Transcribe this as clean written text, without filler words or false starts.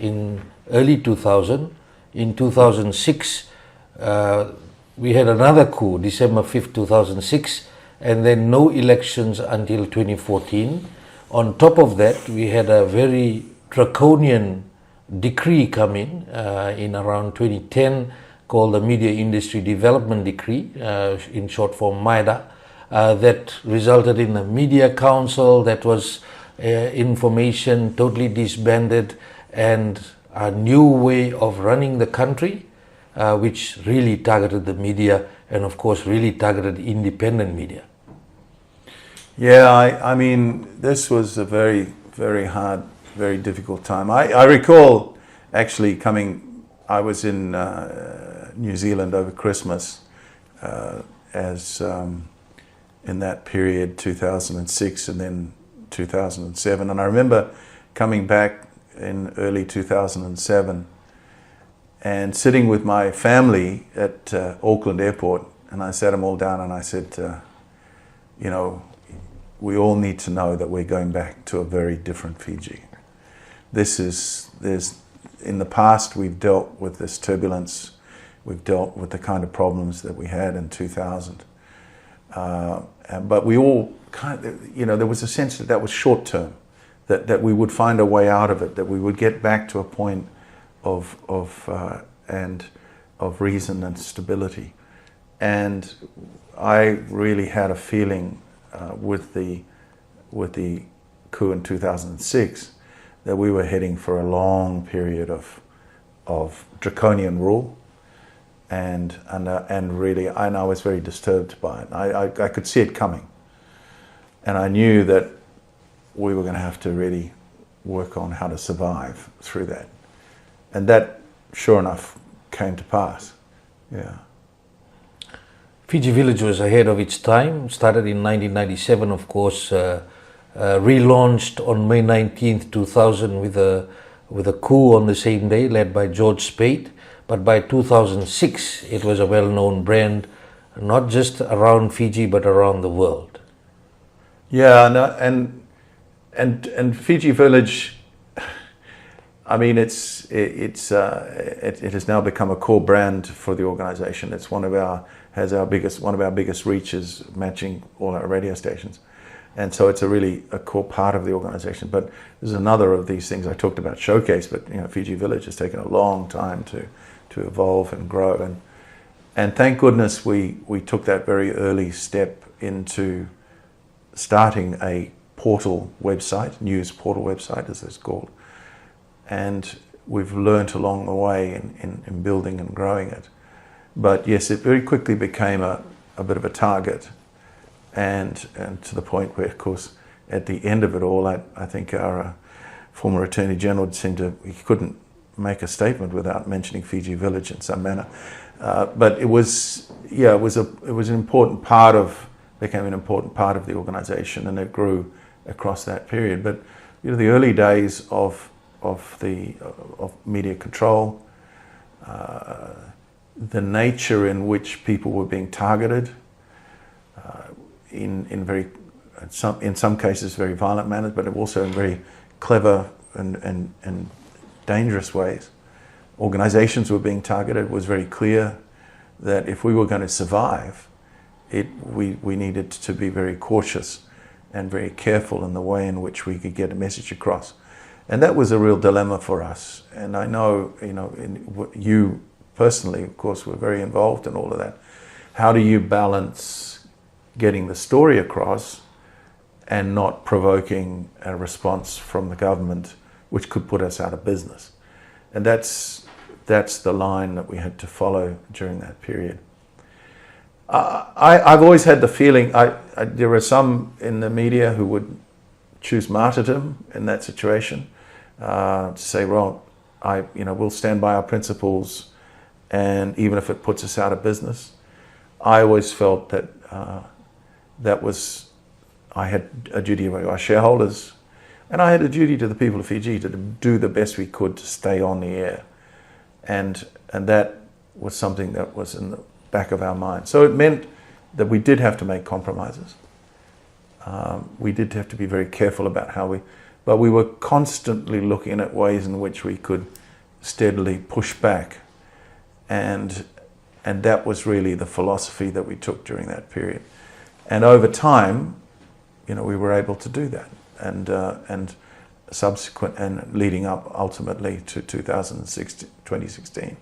in early 2000. In 2006, we had another coup, December 5th, 2006, and then no elections until 2014. On top of that, we had a very draconian decree come in around 2010 called the Media Industry Development Decree, in short form MIDA, that resulted in a media council that was information totally disbanded and a new way of running the country, which really targeted the media and of course really targeted independent media. Yeah, I mean, this was a very, very hard, very difficult time. I recall actually I was in New Zealand over Christmas in that period, 2006 and then 2007. And I remember coming back in early 2007 and sitting with my family at Auckland Airport, and I sat them all down and I said, you know, we all need to know that we're going back to a very different Fiji. In the past we've dealt with this turbulence, we've dealt with the kind of problems that we had in 2000. But we all kind of, you know, there was a sense that was short term, that we would find a way out of it, that we would get back to a point of reason and stability. And I really had a feeling with the coup in 2006 that we were heading for a long period of draconian rule, and I was very disturbed by it. I could see it coming, and I knew that we were going to have to really work on how to survive through that, and that, sure enough, came to pass. Yeah. Fiji Village was ahead of its time. Started in 1997, of course. Relaunched on May 19th, 2000 with a coup on the same day, led by George Speight. But by 2006, it was a well-known brand, not just around Fiji, but around the world. Yeah, and Fiji Village, I mean, it has now become a core brand for the organization. It's one of our biggest reaches, matching all our radio stations. And so it's a core part of the organization. But there's another of these things I talked about, Showcase, but you know, Fiji Village has taken a long time to evolve and grow. And thank goodness we took that very early step into starting a portal website, news portal website as it's called. And we've learnt along the way in building and growing it. But yes, it very quickly became a bit of a target. And to the point where, of course, at the end of it all, I think our former Attorney General he couldn't make a statement without mentioning Fiji Village in some manner. But it became an important part of the organization, and it grew across that period. But you know, the early days of media control, the nature in which people were being targeted, in some cases very violent manners, but also in very clever and dangerous ways. Organizations were being targeted. It was very clear that if we were going to survive, we needed to be very cautious and very careful in the way in which we could get a message across. And that was a real dilemma for us. And I know, you personally, of course, were very involved in all of that. How do you balance getting the story across and not provoking a response from the government which could put us out of business? And that's the line that we had to follow during that period. I've always had the feeling there are some in the media who would choose martyrdom in that situation, to say, well, we'll stand by our principles, and even if it puts us out of business. I always felt that I had a duty to our shareholders, and I had a duty to the people of Fiji to do the best we could to stay on the air, and that was something that was in the back of our mind. So it meant that we did have to make compromises. We did have to be very careful about how but we were constantly looking at ways in which we could steadily push back, and that was really the philosophy that we took during that period. And over time, we were able to do that, and subsequent and leading up ultimately to 2016.